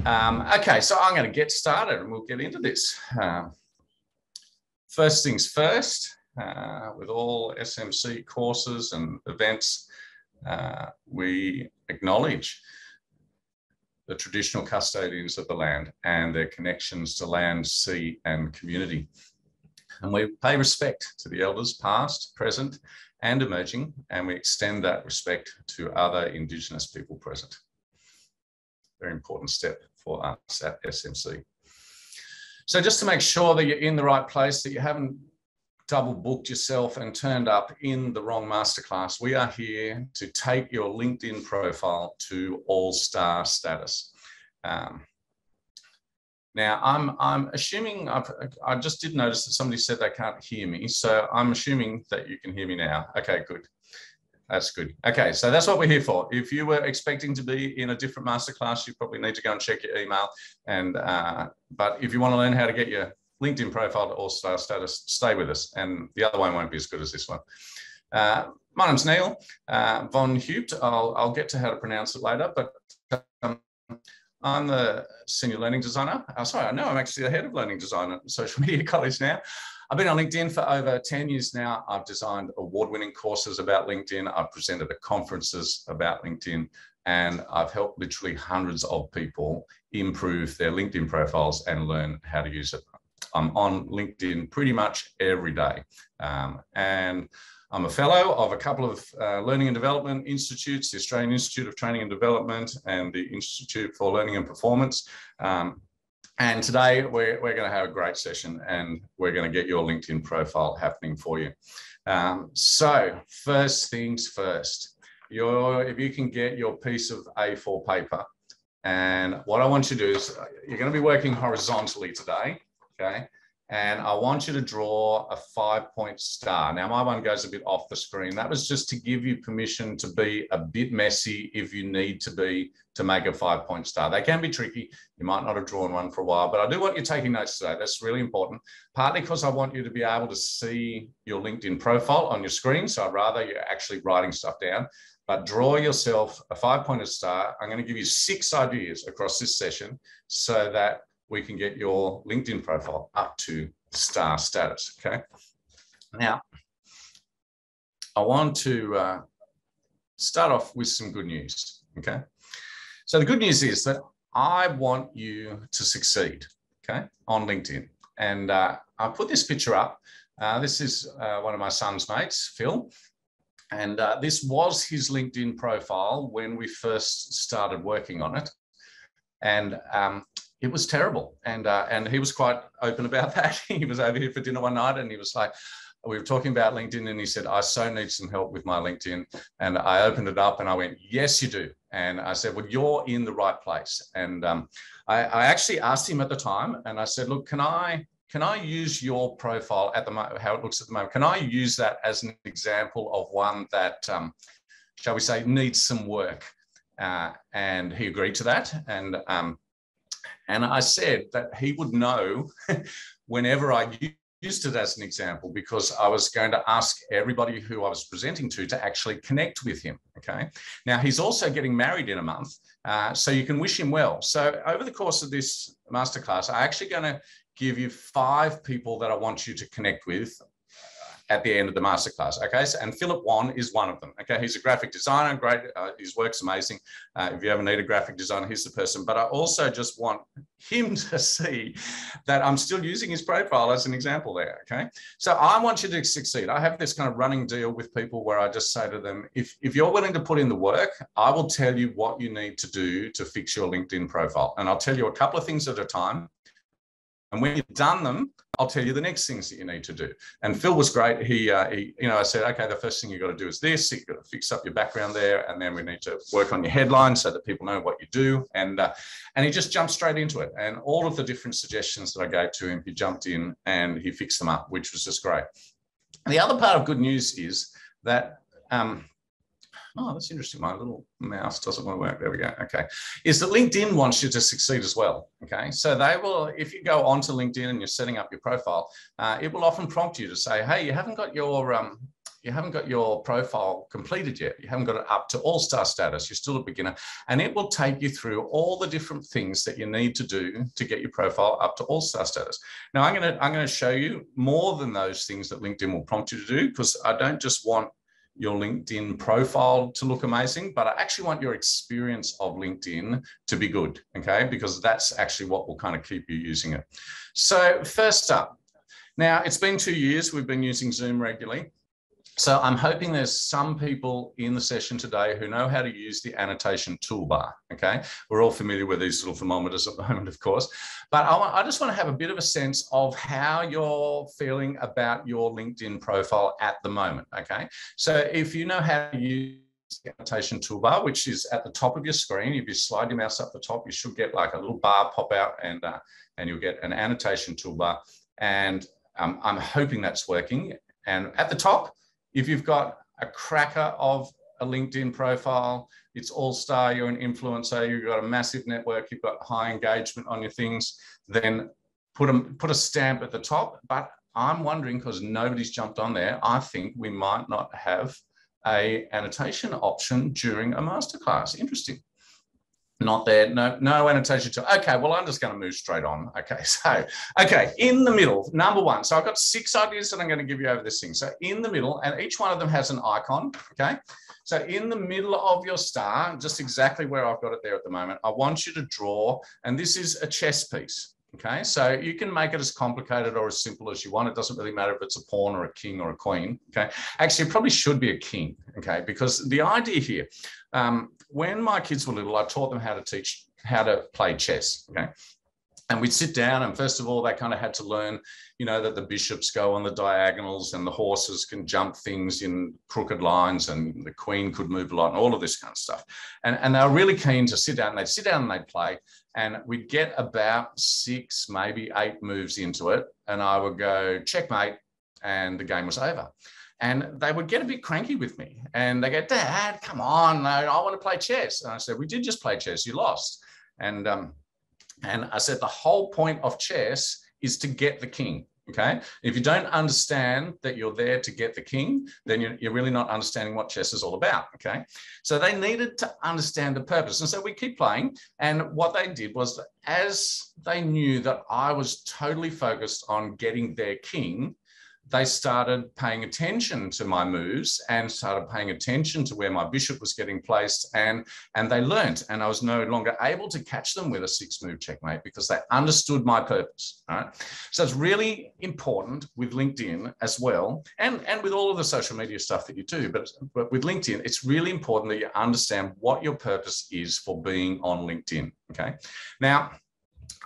Okay, so I'm going to get started and we'll get into this. First things first, with all SMC courses and events, we acknowledge the traditional custodians of the land and their connections to land, sea, and community. And we pay respect to the elders past, present, and emerging, and we extend that respect to other Indigenous people present. Very important step for us at SMC. So just to make sure that you're in the right place, that you haven't double booked yourself and turned up in the wrong masterclass, we are here to take your LinkedIn profile to all-star status. Now, I'm assuming, I just did notice that somebody said they can't hear me, so I'm assuming that you can hear me now. Okay, good. That's good. Okay, so that's what we're here for. If you were expecting to be in a different masterclass, you probably need to go and check your email. And but if you want to learn how to get your LinkedIn profile to all-star status, stay with us. And the other one won't be as good as this one. My name's Neil von Heupt. I'll get to how to pronounce it later, but I'm the senior learning designer. Sorry, I know I'm actually the head of learning design at Social Media College now. I've been on LinkedIn for over 10 years now. I've designed award-winning courses about LinkedIn. I've presented at conferences about LinkedIn, and I've helped literally hundreds of people improve their LinkedIn profiles and learn how to use it. I'm on LinkedIn pretty much every day. And I'm a fellow of a couple of learning and development institutes, the Australian Institute of Training and Development and the Institute for Learning and Performance. And today we're going to have a great session and we're going to get your LinkedIn profile happening for you. So first things first, if you can get your piece of A4 paper, and what I want you to do is you're going to be working horizontally today, okay? And I want you to draw a 5-point star. Now, my one goes a bit off the screen. That was just to give you permission to be a bit messy if you need to be to make a 5-point star. They can be tricky. You might not have drawn one for a while, but I do want you taking notes today. That's really important, partly because I want you to be able to see your LinkedIn profile on your screen. So I'd rather you're actually writing stuff down, but draw yourself a 5-pointed star. I'm going to give you 6 ideas across this session so that we can get your LinkedIn profile up to star status, okay? Now, I want to start off with some good news, okay? So the good news is that I want you to succeed, okay, on LinkedIn. And I put this picture up. This is one of my son's mates, Phil. And this was his LinkedIn profile when we first started working on it. And it was terrible. And he was quite open about that. He was over here for dinner one night and he was like, we were talking about LinkedIn and he said, I so need some help with my LinkedIn. And I opened it up and I went, yes, you do. And I said, well, you're in the right place. And I actually asked him at the time and I said, look, can I use your profile at the moment, how it looks at the moment? Can I use that as an example of one that, shall we say, needs some work? And he agreed to that. And I said that he would know whenever I used it as an example, because I was going to ask everybody who I was presenting to actually connect with him, okay? Now, he's also getting married in a month, so you can wish him well. So over the course of this masterclass, I'm actually going to give you 5 people that I want you to connect with at the end of the masterclass, okay? So, and Philip Wan is one of them, okay? He's a graphic designer, great, his work's amazing. If you ever need a graphic designer, he's the person. But I also just want him to see that I'm still using his profile as an example there, okay? So I want you to succeed. I have this kind of running deal with people where I just say to them, if you're willing to put in the work, I will tell you what you need to do to fix your LinkedIn profile. And I'll tell you a couple of things at a time. And when you've done them, I'll tell you the next things that you need to do. And Phil was great. He I said, okay, the first thing you've got to do is this. You've got to fix up your background there. And then we need to work on your headline so that people know what you do. And he just jumped straight into it. And all of the different suggestions that I gave to him, he jumped in and he fixed them up, which was just great. And the other part of good news is that, oh, that's interesting. My little mouse doesn't want to work. There we go. Okay. Is that LinkedIn wants you to succeed as well. Okay. So they will, if you go onto LinkedIn and you're setting up your profile, it will often prompt you to say, hey, you haven't got your you haven't got your profile completed yet. You haven't got it up to all-star status. You're still a beginner, and it will take you through all the different things that you need to do to get your profile up to all-star status. Now, I'm going to show you more than those things that LinkedIn will prompt you to do, because I don't just want your LinkedIn profile to look amazing, but I actually want your experience of LinkedIn to be good, okay? Because that's actually what will kind of keep you using it. So first up, now it's been 2 years we've been using Zoom regularly. So I'm hoping there's some people in the session today who know how to use the annotation toolbar, okay? We're all familiar with these little thermometers at the moment, of course, but I just want to have a bit of a sense of how you're feeling about your LinkedIn profile at the moment, okay? So if you know how to use the annotation toolbar, which is at the top of your screen, if you slide your mouse up the top, you should get like a little bar pop out, and you'll get an annotation toolbar, and I'm hoping that's working. And at the top, if you've got a cracker of a LinkedIn profile, it's all-star, you're an influencer, you've got a massive network, you've got high engagement on your things, then put a stamp at the top. But I'm wondering, because nobody's jumped on there, I think we might not have an annotation option during a masterclass. Interesting. Not there, no annotation to, okay, well, I'm just going to move straight on. Okay, so, okay, in the middle, number one. So I've got 6 ideas that I'm going to give you over this thing. So in the middle, and each one of them has an icon, okay? So in the middle of your star, just exactly where I've got it there at the moment, I want you to draw, and this is a chess piece, okay? So you can make it as complicated or as simple as you want. It doesn't really matter if it's a pawn or a king or a queen, okay? Actually, it probably should be a king, okay? Because the idea here, when my kids were little, I taught them how to play chess, okay? And we'd sit down, and first of all, they kind of had to learn, you know, that the bishops go on the diagonals and the horses can jump things in crooked lines and the queen could move a lot and all of this kind of stuff. And they were really keen to sit down, and they'd sit down and they'd play, and we'd get about 6, maybe 8 moves into it, and I would go, checkmate, and the game was over. And they would get a bit cranky with me, and they go, Dad, come on, no, I want to play chess. And I said, we did just play chess, you lost. And I said, the whole point of chess is to get the king, okay? If you don't understand that you're there to get the king, then you're really not understanding what chess is all about, okay? So they needed to understand the purpose. And so we keep playing. And what they did was, that as they knew that I was totally focused on getting their king, they started paying attention to my moves and started paying attention to where my bishop was getting placed, and they learnt, and I was no longer able to catch them with a 6-move checkmate because they understood my purpose. All right? So it's really important with LinkedIn as well, and with all of the social media stuff that you do, but with LinkedIn, it's really important that you understand what your purpose is for being on LinkedIn, okay? Now,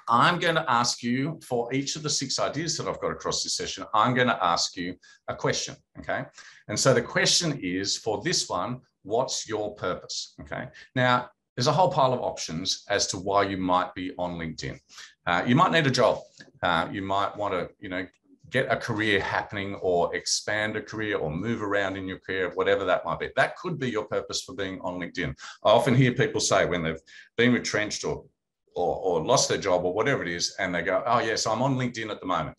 I'm going to ask you, for each of the 6 ideas that I've got across this session, I'm going to ask you a question, okay? And so the question is, for this one, what's your purpose, okay? Now, there's a whole pile of options as to why you might be on LinkedIn. You might need a job. You might want to, you know, get a career happening or expand a career or move around in your career, whatever that might be. That could be your purpose for being on LinkedIn. I often hear people say when they've been retrenched or lost their job or whatever it is, and they go, oh yes, I'm on LinkedIn at the moment.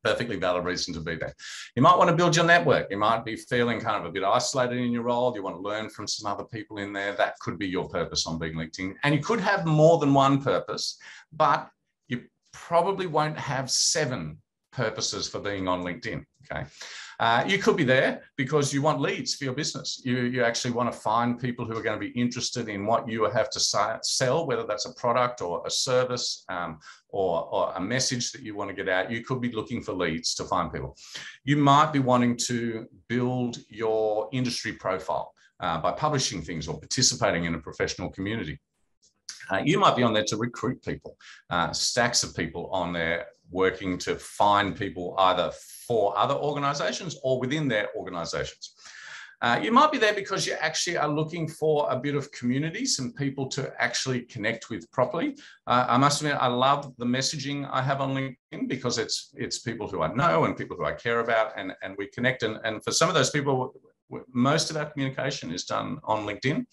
Perfectly valid reason to be there. You might want to build your network. You might be feeling kind of a bit isolated in your role. You want to learn from some other people in there. That could be your purpose on being LinkedIn. And you could have more than one purpose, but you probably won't have 7 purposes for being on LinkedIn, okay? You could be there because you want leads for your business. You actually want to find people who are going to be interested in what you have to sell, whether that's a product or a service or a message that you want to get out. You could be looking for leads to find people. You might be wanting to build your industry profile by publishing things or participating in a professional community. You might be on there to recruit people, stacks of people on there working to find people either for other organizations or within their organizations. You might be there because you actually are looking for a bit of community, some people to actually connect with properly. I must admit, I love the messaging I have on LinkedIn because it's people who I know and people who I care about, and we connect. And for some of those people, most of our communication is done on LinkedIn.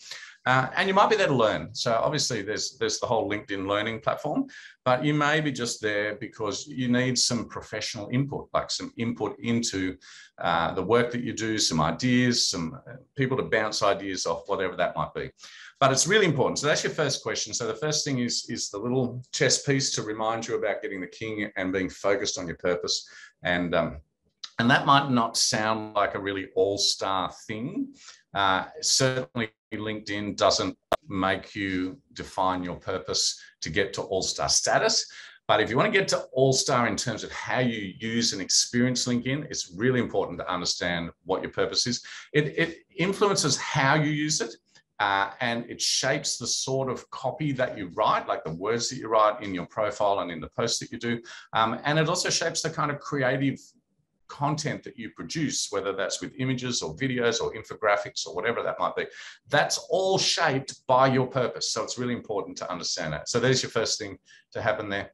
And you might be there to learn. So obviously there's the whole LinkedIn learning platform, but you may be just there because you need some professional input, like some input into the work that you do, some ideas, some people to bounce ideas off, whatever that might be. But it's really important. So that's your first question. So the first thing is the little chess piece to remind you about getting the king and being focused on your purpose. And that might not sound like a really all-star thing. Certainly LinkedIn doesn't make you define your purpose to get to all-star status. But if you want to get to all-star in terms of how you use and experience LinkedIn, it's really important to understand what your purpose is. It influences how you use it. And it shapes the sort of copy that you write, like the words that you write in your profile and in the posts that you do. And it also shapes the kind of creative content that you produce, whether that's with images or videos or infographics or whatever that might be. That's all shaped by your purpose. So it's really important to understand that. So there's your first thing to happen there.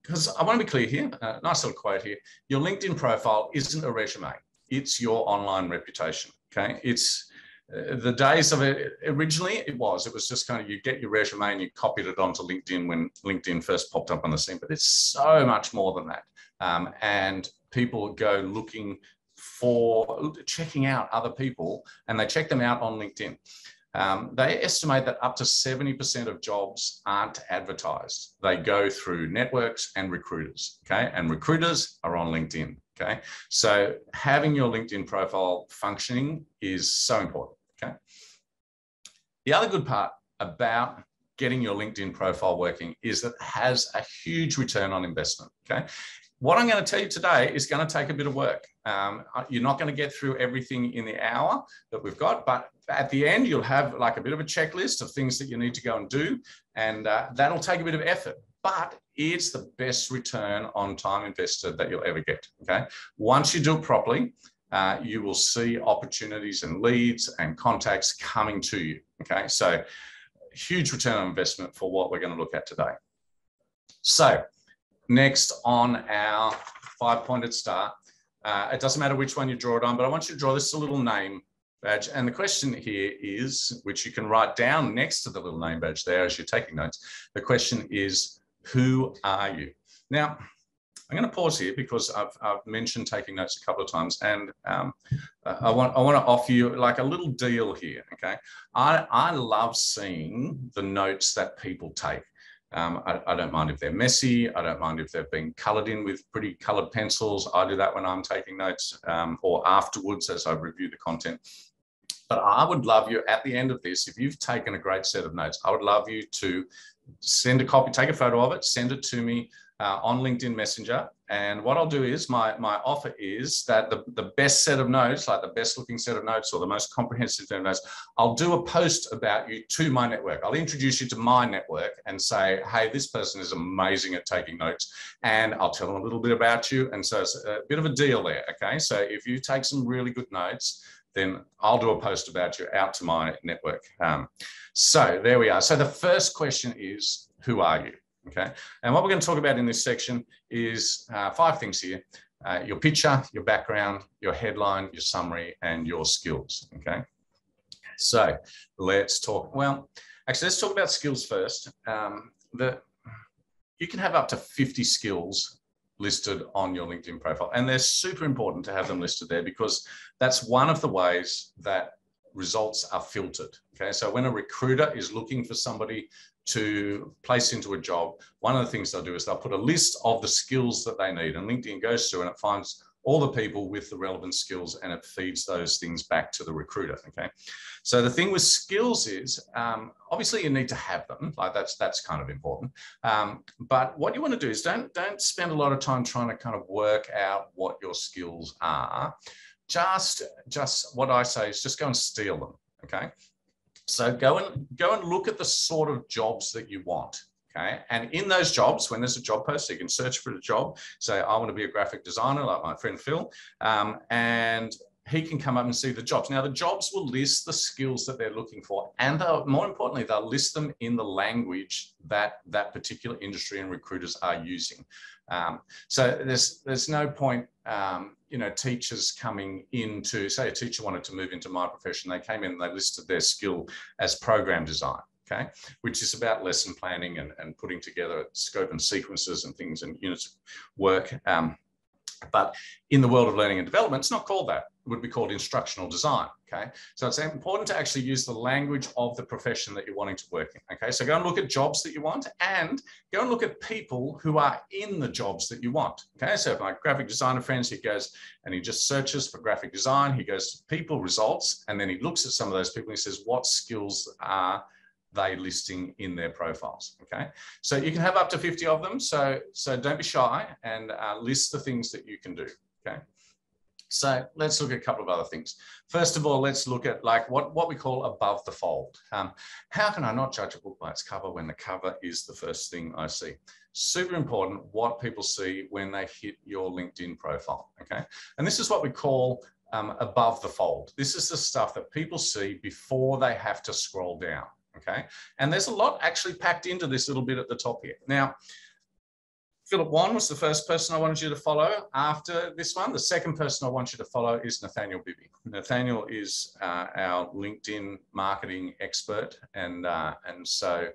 Because I want to be clear here, nice little quote here. Your LinkedIn profile isn't a resume. It's your online reputation, okay? It's the days of it, originally it was just kind of, you get your resume and you copied it onto LinkedIn when LinkedIn first popped up on the scene, but it's so much more than that. And people go looking for, checking out other people, and they check them out on LinkedIn. They estimate that up to 70% of jobs aren't advertised. They go through networks and recruiters, okay? And recruiters are on LinkedIn, okay? So having your LinkedIn profile functioning is so important, okay? The other good part about getting your LinkedIn profile working is that it has a huge return on investment, okay? What I'm going to tell you today is going to take a bit of work. You're not going to get through everything in the hour that we've got, but at the end, you'll have like a bit of a checklist of things that you need to go and do, and that'll take a bit of effort, but it's the best return on time invested that you'll ever get, okay? Once you do it properly, you will see opportunities and leads and contacts coming to you, okay? So huge return on investment for what we're going to look at today. So next on our 5-pointed star, it doesn't matter which one you draw it on, but I want you to draw this little name badge. And the question here is, which you can write down next to the little name badge there as you're taking notes. The question is, who are you? Now, I'm going to pause here because I've mentioned taking notes a couple of times, and I want to offer you like a little deal here, okay? I love seeing the notes that people take. I don't mind if they're messy. I don't mind if they've been coloured in with pretty coloured pencils. I do that when I'm taking notes or afterwards as I review the content. But I would love you at the end of this, if you've taken a great set of notes, I would love you to send a copy, take a photo of it, send it to me on LinkedIn Messenger. And what I'll do is, my offer is that the best set of notes, like the best looking set of notes or the most comprehensive set of notes, I'll do a post about you to my network. I'll introduce you to my network and say, hey, this person is amazing at taking notes. And I'll tell them a little bit about you. And so it's a bit of a deal there, okay? So if you take some really good notes, then I'll do a post about you out to my network. So there we are. So the first question is, who are you? Okay. And what we're going to talk about in this section is 5 things here. Your picture, your background, your headline, your summary, and your skills. Okay. So let's talk. Well, actually, let's talk about skills first. You can have up to 50 skills listed on your LinkedIn profile. And they're super important to have them listed there because that's one of the ways that results are filtered. Okay. So when a recruiter is looking for somebody to place into a job, one of the things they'll do is they'll put a list of the skills that they need, and LinkedIn goes through and it finds all the people with the relevant skills and it feeds those things back to the recruiter. Okay. So the thing with skills is, obviously you need to have them, like that's kind of important. But what you want to do is don't spend a lot of time trying to kind of work out what your skills are. Just what I say is just go and steal them. Okay. So go and look at the sort of jobs that you want, okay? And in those jobs, when there's a job post, you can search for the job. Say, I want to be a graphic designer, like my friend Phil. And he can come up and see the jobs. Now, the jobs will list the skills that they're looking for, and more importantly, they'll list them in the language that that particular industry and recruiters are using. So there's no point, you know, teachers coming into, say a teacher wanted to move into my profession, they came in and they listed their skill as program design. Okay, which is about lesson planning and putting together scope and sequences and things and units of work. But in the world of learning and development, it's not called that. It would be called instructional design. Okay, so it's important to actually use the language of the profession that you're wanting to work in. Okay, so go and look at jobs that you want, and go and look at people who are in the jobs that you want. Okay, so my graphic designer friends, he goes and he just searches for graphic design. He goes to people results, and then he looks at some of those people and he says, what skills are they listing in their profiles? Okay, so you can have up to 50 of them, so don't be shy and list the things that you can do. Okay, so let's look at a couple of other things. First of all, let's look at like what we call above the fold. How can I not judge a book by its cover when the cover is the first thing I see? Super important what people see when they hit your LinkedIn profile. Okay, and this is what we call above the fold. This is the stuff that people see before they have to scroll down. Okay, and there's a lot actually packed into this little bit at the top here. Now, Philip Wan was the first person I wanted you to follow after this one. The second person I want you to follow is Nathaniel Bibby. Nathaniel is our LinkedIn marketing expert, and so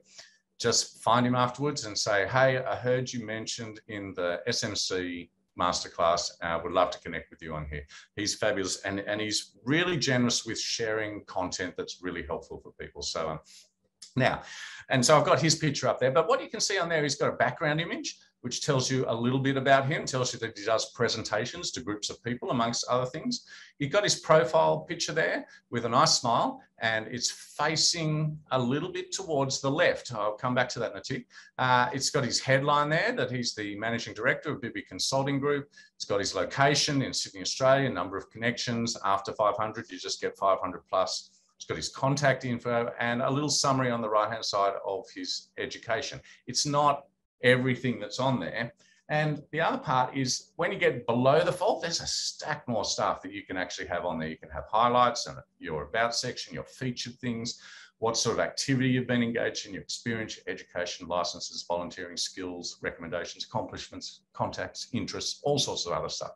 just find him afterwards and say, hey, I heard you mentioned in the SMC Masterclass, would love to connect with you on here. He's fabulous, and he's really generous with sharing content that's really helpful for people. So now, and so I've got his picture up there, but what you can see on there, he's got a background image, which tells you a little bit about him, tells you that he does presentations to groups of people, amongst other things. You've got his profile picture there with a nice smile, and it's facing a little bit towards the left. I'll come back to that in a tick. It's got his headline there, that he's the managing director of Bibby Consulting Group. It's got his location in Sydney, Australia, number of connections. After 500, you just get 500 plus. It's got his contact info and a little summary on the right-hand side of his education. It's not everything that's on there. And the other part is when you get below the fold, there's a stack more stuff that you can actually have on there. You can have highlights and your about section, your featured things, what sort of activity you've been engaged in, your experience, your education, licenses, volunteering, skills, recommendations, accomplishments, contacts, interests, all sorts of other stuff.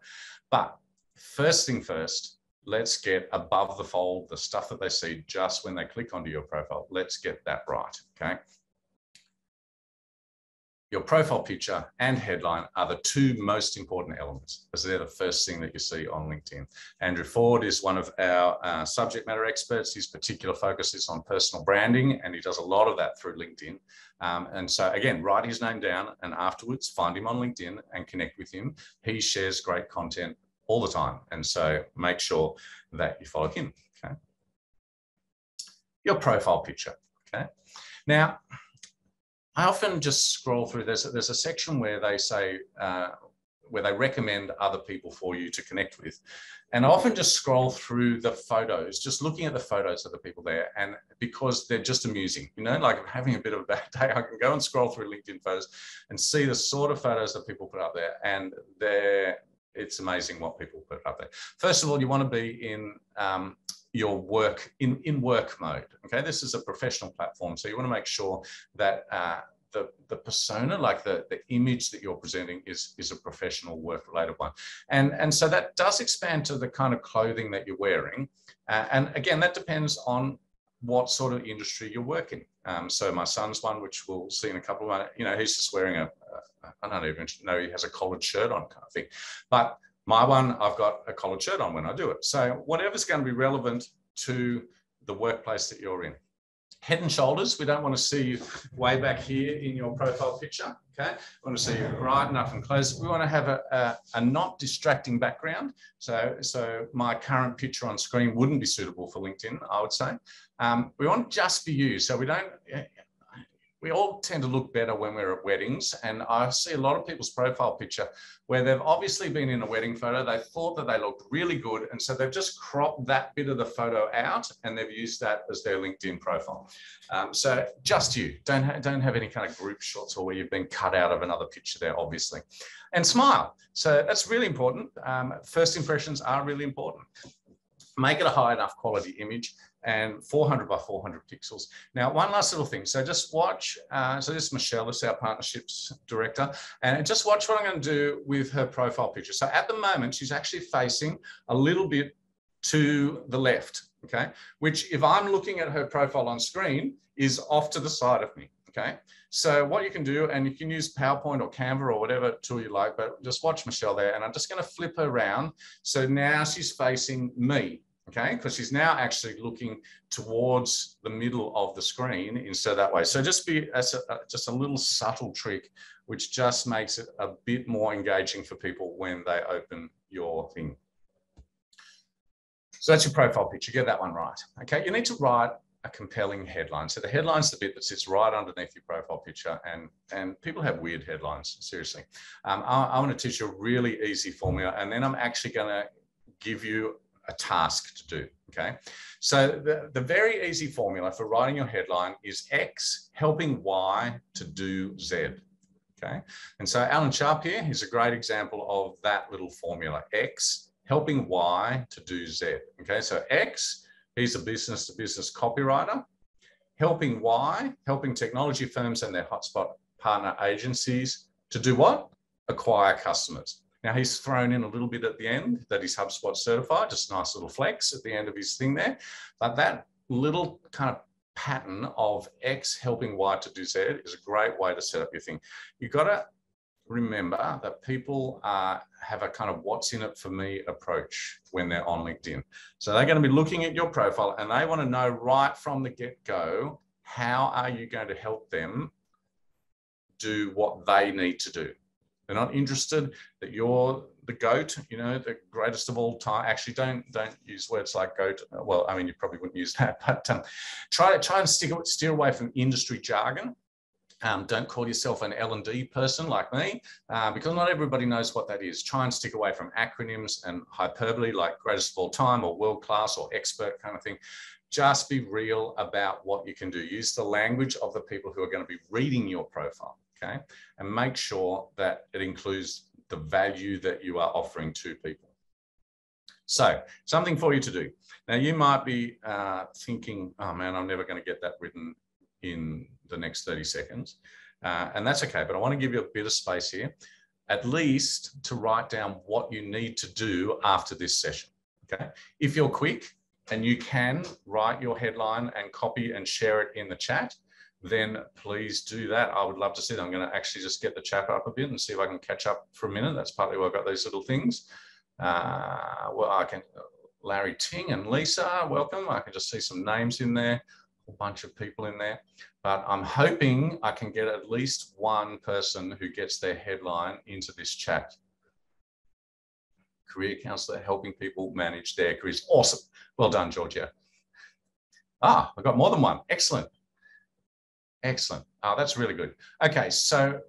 But first thing first, let's get above the fold, the stuff that they see just when they click onto your profile. Let's get that right, okay? Your profile picture and headline are the two most important elements, because they're the first thing that you see on LinkedIn. Andrew Ford is one of our subject matter experts. His particular focus is on personal branding, and he does a lot of that through LinkedIn. And so again, write his name down and afterwards find him on LinkedIn and connect with him. He shares great content all the time. And so make sure that you follow him, okay? Your profile picture, okay? Now, I often just scroll through, there's a section where they say, where they recommend other people for you to connect with. And I often just scroll through the photos, just looking at the photos of the people there, and because they're just amusing, you know, like I'm having a bit of a bad day, I can go and scroll through LinkedIn photos and see the sort of photos that people put up there, and it's amazing what people put up there. First of all, you want to be in your work, in work mode. Okay, this is a professional platform, so you want to make sure that the persona, like the image that you're presenting, is a professional work-related one, and so that does expand to the kind of clothing that you're wearing, and again, that depends on what sort of industry you're working. So my son's one, which we'll see in a couple of months, you know, he's just wearing I don't even know he has a collared shirt on kind of thing. But my one, I've got a collared shirt on when I do it. So whatever's going to be relevant to the workplace that you're in. Head and shoulders, we don't want to see you way back here in your profile picture, okay? We want to see you right enough and close. We want to have a not distracting background. So my current picture on screen wouldn't be suitable for LinkedIn, I would say. We want just for you, so we all tend to look better when we're at weddings, and I see a lot of people's profile picture where they've obviously been in a wedding photo, they thought that they looked really good, and so they've just cropped that bit of the photo out and they've used that as their LinkedIn profile. So just you, don't have any kind of group shots or where you've been cut out of another picture there, obviously. And smile, so that's really important. First impressions are really important. make it a high enough quality image, and 400 by 400 pixels. Now, one last little thing. So just watch, so this is Michelle, this is our partnerships director, and just watch what I'm going to do with her profile picture. So at the moment, she's actually facing a little bit to the left, okay? Which, if I'm looking at her profile on screen, is off to the side of me, okay? So what you can do, and you can use PowerPoint or Canva or whatever tool you like, but just watch Michelle there, and I'm just going to flip her around. So now she's facing me, okay? Because she's now actually looking towards the middle of the screen instead of that way. So just just a little subtle trick, which just makes it a bit more engaging for people when they open your thing. So that's your profile picture. Get that one right. Okay, you need to write a compelling headline. So the headline's the bit that sits right underneath your profile picture, and people have weird headlines, seriously. I want to teach you a really easy formula, and then I'm actually going to give you a task to do, okay? So the very easy formula for writing your headline is X helping Y to do Z, okay? And so Alan Sharp here is a great example of that little formula, X helping Y to do Z, okay? So X, he's a business-to-business copywriter, helping Y, helping technology firms and their hotspot partner agencies to do what? Acquire customers. Now, he's thrown in a little bit at the end that he's HubSpot certified, just a nice little flex at the end of his thing there. But that little kind of pattern of X helping Y to do Z is a great way to set up your thing. You've got to remember that people have a kind of what's in it for me approach when they're on LinkedIn. So they're going to be looking at your profile and they want to know right from the get-go, how are you going to help them do what they need to do? They're not interested that you're the GOAT, you know, the greatest of all time. Actually, don't use words like GOAT. Well, I mean, you probably wouldn't use that, but try and steer away from industry jargon. Don't call yourself an L&D person like me, because not everybody knows what that is. Try and stick away from acronyms and hyperbole like greatest of all time or world class or expert kind of thing. Just be real about what you can do. Use the language of the people who are going to be reading your profile, okay? And make sure that it includes the value that you are offering to people. So, something for you to do. Now, you might be thinking, oh man, I'm never going to get that written in the next 30 seconds. And that's okay, but I want to give you a bit of space here, at least to write down what you need to do after this session, okay? If you're quick and you can write your headline and copy and share it in the chat, then please do that. I would love to see that. I'm going to actually just get the chat up a bit and see if I can catch up for a minute. That's partly why I've got these little things. Well, I can, Larry Ting and Lisa, welcome. I can just see some names in there, a bunch of people in there, but I'm hoping I can get at least one person who gets their headline into this chat. Career counselor helping people manage their careers. Awesome. Well done, Georgia. Ah, I've got more than one. Excellent. Excellent. Oh, that's really good. Okay, so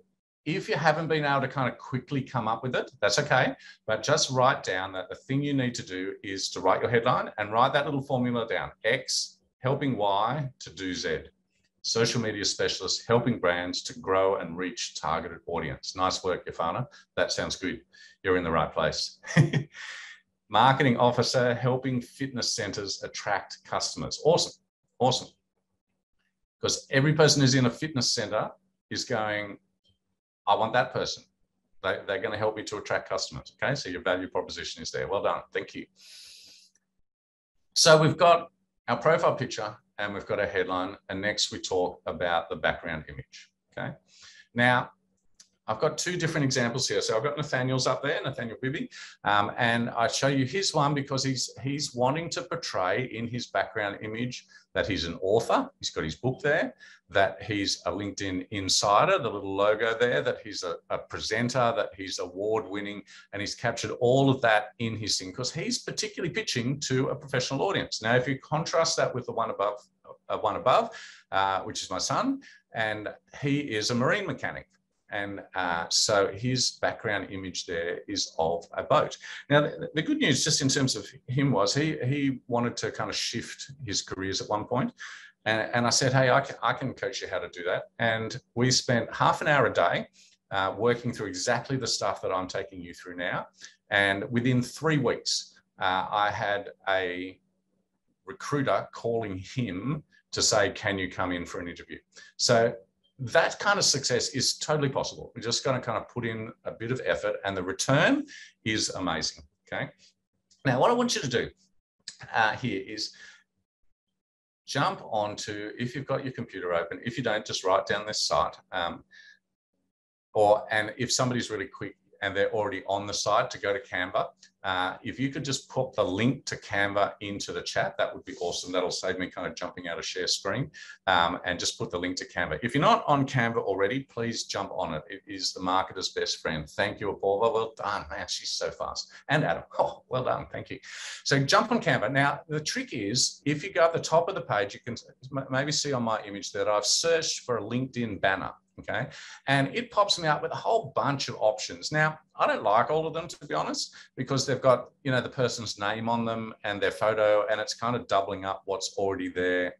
if you haven't been able to kind of quickly come up with it, that's okay. But just write down that the thing you need to do is to write your headline and write that little formula down. X helping Y to do Z. Social media specialist helping brands to grow and reach targeted audience. Nice work, Yafana. That sounds good. You're in the right place. Marketing officer helping fitness centers attract customers. Awesome. Awesome. Because every person who's in a fitness center is going, I want that person. They're going to help me to attract customers. Okay, so your value proposition is there. Well done. Thank you. So we've got our profile picture and we've got a headline. And next we talk about the background image. Okay. Now, I've got two different examples here. So I've got Nathaniel's up there, Nathaniel Bibby, and I show you his one because he's wanting to portray in his background image that he's an author. He's got his book there, that he's a LinkedIn insider, the little logo there, that he's a presenter, that he's award-winning, and he's captured all of that in his thing because he's particularly pitching to a professional audience. Now, if you contrast that with the one above, which is my son, and he is a marine mechanic. And so his background image there is of a boat. Now, the good news just in terms of him was he wanted to kind of shift his careers at one point. And I said, hey, I can coach you how to do that. And we spent half an hour a day working through exactly the stuff that I'm taking you through now. And within 3 weeks, I had a recruiter calling him to say, can you come in for an interview? So that kind of success is totally possible. We're just going to kind of put in a bit of effort, and the return is amazing. Okay. Now, what I want you to do here is jump onto, if you've got your computer open, if you don't, just write down this site. And if somebody's really quick and they're already on the site, to go to Canva. If you could just put the link to Canva into the chat, that would be awesome. That'll save me kind of jumping out of share screen, and just put the link to Canva. If you're not on Canva already, please jump on it. It is the marketer's best friend. Thank you, Apollo. Well done, man. She's so fast. And Adam, oh, well done. Thank you. So jump on Canva. Now, the trick is, if you go at the top of the page, you can maybe see on my image that I've searched for a LinkedIn banner. Okay, and it pops me out with a whole bunch of options. Now, I don't like all of them, to be honest, because they've got, you know, the person's name on them and their photo, and it's kind of doubling up what's already there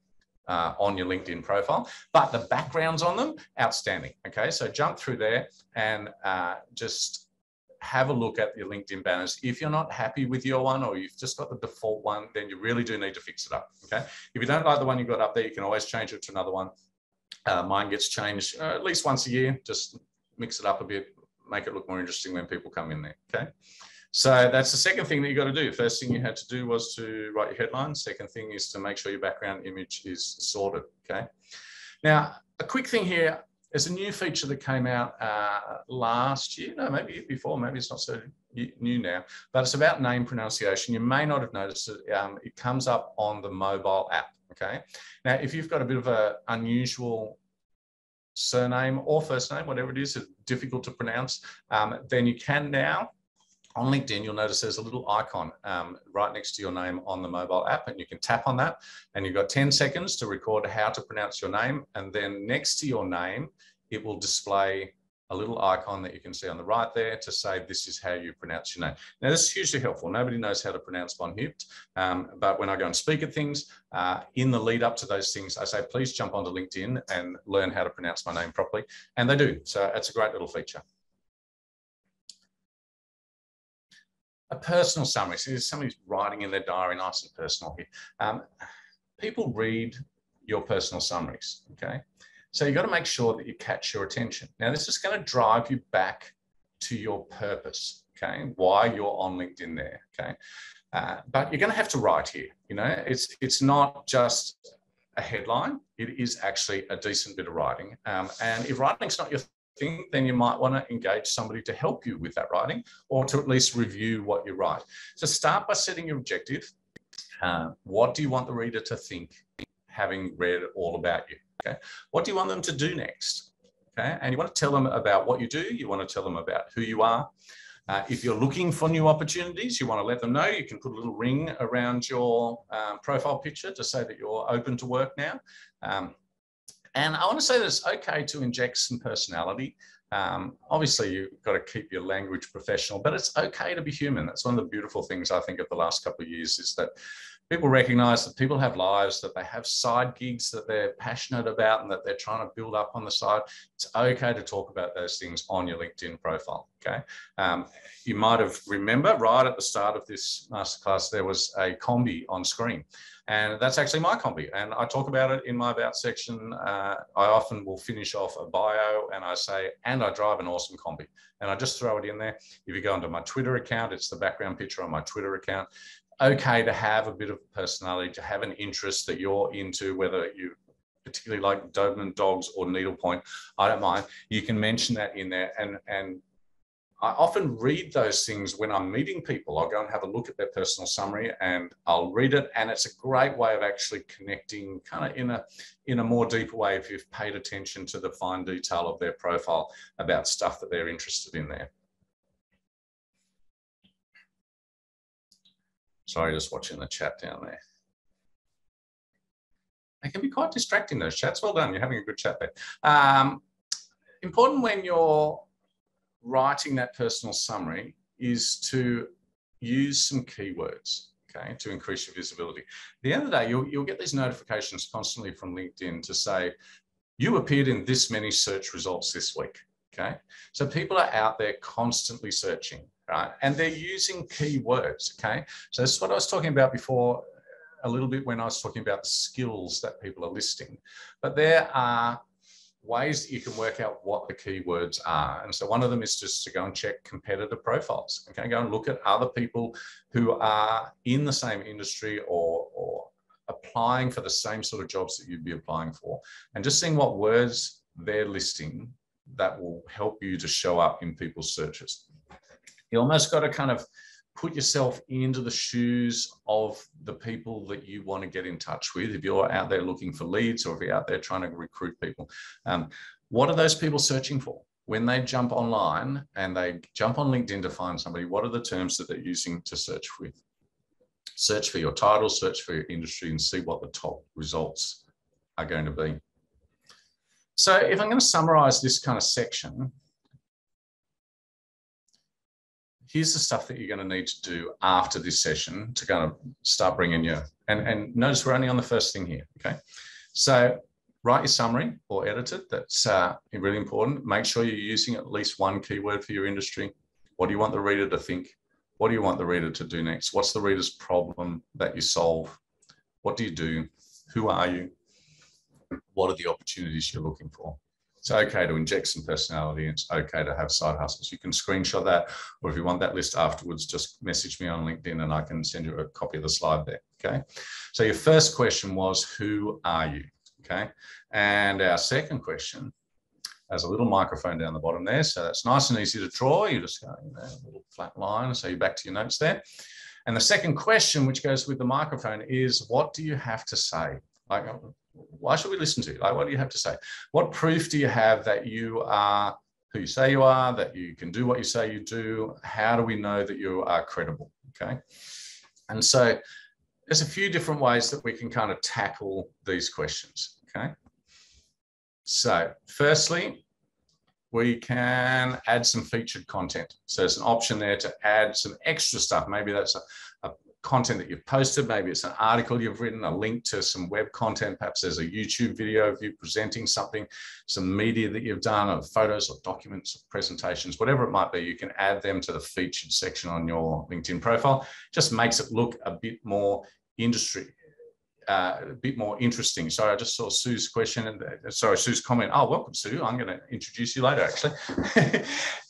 on your LinkedIn profile. But the backgrounds on them, outstanding. Okay, so jump through there and just have a look at your LinkedIn banners. If you're not happy with your one, or you've just got the default one, then you really do need to fix it up. Okay, if you don't like the one you've got up there, you can always change it to another one. Mine gets changed at least once a year. Just mix it up a bit, make it look more interesting when people come in there. Okay, so that's the second thing that you got to do. First thing you had to do was to write your headline. Second thing is to make sure your background image is sorted. Okay, now a quick thing here. There's a new feature that came out last year. No, maybe before. Maybe it's not so new now. But it's about name pronunciation. You may not have noticed it. It comes up on the mobile app. Okay. Now, if you've got a bit of an unusual surname or first name, whatever it is, it's difficult to pronounce, then you can now, on LinkedIn, you'll notice there's a little icon right next to your name on the mobile app, and you can tap on that, and you've got 10 seconds to record how to pronounce your name. And then next to your name, it will display a little icon that you can see on the right there to say, this is how you pronounce your name. Now, this is hugely helpful. Nobody knows how to pronounce von Hübt, but when I go and speak at things, in the lead up to those things, I say, please jump onto LinkedIn and learn how to pronounce my name properly. And they do. So it's a great little feature. A personal summary. So somebody's writing in their diary, nice and personal here. People read your personal summaries, okay? So you've got to make sure that you catch your attention. Now, this is going to drive you back to your purpose, okay? Why you're on LinkedIn there, okay? But you're going to have to write here. You know, it's not just a headline. It is actually a decent bit of writing. And if writing's not your thing, then you might want to engage somebody to help you with that writing, or to at least review what you write. So start by setting your objective. What do you want the reader to think, having read all about you? Okay. What do you want them to do next? Okay. And you want to tell them about what you do. You want to tell them about who you are. If you're looking for new opportunities, you want to let them know. You can put a little ring around your profile picture to say that you're open to work now. And I want to say that it's okay to inject some personality. Obviously, you've got to keep your language professional, but it's okay to be human. That's one of the beautiful things I think of the last couple of years, is that people recognize that people have lives, that they have side gigs that they're passionate about and that they're trying to build up on the side. It's okay to talk about those things on your LinkedIn profile, okay? You might have remember right at the start of this masterclass, there was a combi on screen. And that's actually my combi. And I talk about it in my About section. I often will finish off a bio and I say, and I drive an awesome combi. And I just throw it in there. If you go onto my Twitter account, it's the background picture on my Twitter account. Okay to have a bit of personality, to have an interest that you're into, whether you particularly like Doberman dogs or needlepoint, I don't mind. You can mention that in there. And I often read those things when I'm meeting people. I'll go and have a look at their personal summary and I'll read it. And it's a great way of actually connecting kind of in a more deeper way if you've paid attention to the fine detail of their profile about stuff that they're interested in there. Sorry, just watching the chat down there. They can be quite distracting, those chats. Well done, you're having a good chat there. Important when you're writing that personal summary is to use some keywords, okay, to increase your visibility. At the end of the day, you'll get these notifications constantly from LinkedIn to say, you appeared in this many search results this week, okay? So people are out there constantly searching. right? And they're using keywords, okay? So this is what I was talking about before a little bit when I was talking about the skills that people are listing. But there are ways that you can work out what the keywords are. And so one of them is just to go and check competitor profiles, okay? Go and look at other people who are in the same industry or applying for the same sort of jobs that you'd be applying for, and just seeing what words they're listing that will help you to show up in people's searches. You almost got to kind of put yourself into the shoes of the people that you want to get in touch with. If you're out there looking for leads, or if you're out there trying to recruit people, what are those people searching for? When they jump online and they jump on LinkedIn to find somebody, what are the terms that they're using to search with? Search for your title, search for your industry, and see what the top results are going to be. So if I'm going to summarize this kind of section, here's the stuff that you're going to need to do after this session to kind of start bringing your, and notice we're only on the first thing here, okay? So write your summary or edit it. That's really important. Make sure you're using at least one keyword for your industry. What do you want the reader to think? What do you want the reader to do next? What's the reader's problem that you solve? What do you do? Who are you? What are the opportunities you're looking for? It's okay to inject some personality. It's okay to have side hustles. You can screenshot that, or if you want that list afterwards, just message me on LinkedIn and I can send you a copy of the slide there, okay? So your first question was, who are you, okay? And our second question, there's a little microphone down the bottom there, so that's nice and easy to draw. You just go, a little flat line, so you're back to your notes there. And the second question, which goes with the microphone, is what do you have to say? Like, why should we listen to you? Like, what do you have to say? What proof do you have that you are who you say you are, that you can do what you say you do? How do we know that you are credible, okay? And so there's a few different ways that we can kind of tackle these questions, okay? So firstly, we can add some featured content. So there's an option there to add some extra stuff. Maybe that's a content that you've posted. Maybe it's an article you've written, a link to some web content. Perhaps there's a YouTube video of you presenting something, some media that you've done, or photos or documents or presentations, whatever it might be. You can add them to the featured section on your LinkedIn profile. Just makes it look a bit more industry, a bit more interesting. Sorry, I just saw Sue's question, and sorry, Sue's comment. Oh, welcome, Sue. I'm going to introduce you later, actually.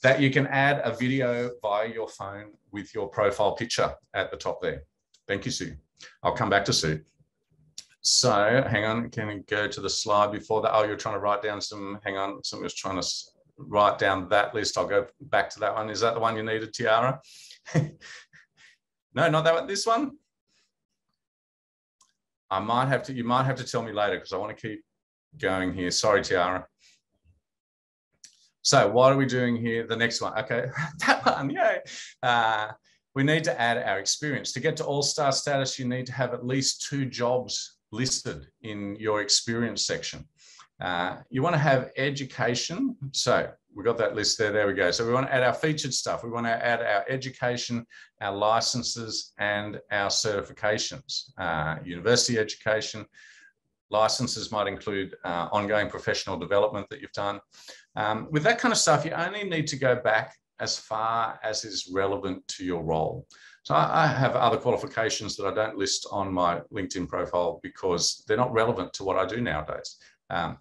That you can add a video via your phone with your profile picture at the top there. Thank you, Sue. I'll come back to Sue. So hang on, can we go to the slide before that? Oh, you're trying to write down some, hang on, someone was trying to write down that list. I'll go back to that one. Is that the one you needed, Tiara? No, not that one, this one? I might have to, you might have to tell me later because I want to keep going here. Sorry, Tiara. So what are we doing here? The next one. Okay, that one, yay. We need to add our experience. To get to all-star status, you need to have at least 2 jobs listed in your experience section. You want to have education. So we've got that list there. There we go. So we want to add our featured stuff. We want to add our education, our licenses, and our certifications. University education. Licenses might include ongoing professional development that you've done. With that kind of stuff, you only need to go back as far as is relevant to your role. So I have other qualifications that I don't list on my LinkedIn profile because they're not relevant to what I do nowadays. I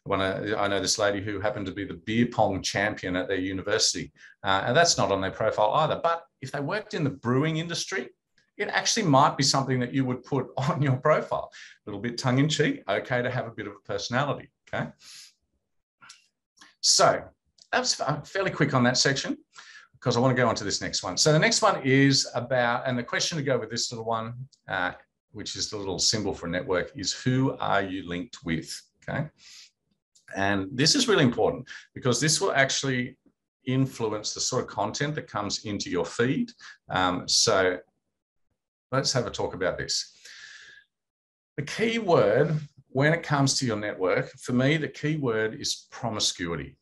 know this lady who happened to be the beer pong champion at their university, and that's not on their profile either. But if they worked in the brewing industry, it actually might be something that you would put on your profile. A little bit tongue-in-cheek, okay to have a bit of a personality, okay? So that's fairly quick on that section because I want to go on to this next one. So the next one is about, and the question to go with this little one, which is the little symbol for a network, is who are you linked with, okay? And this is really important because this will actually influence the sort of content that comes into your feed. So let's have a talk about this. The key word when it comes to your network, for me, the key word is promiscuity,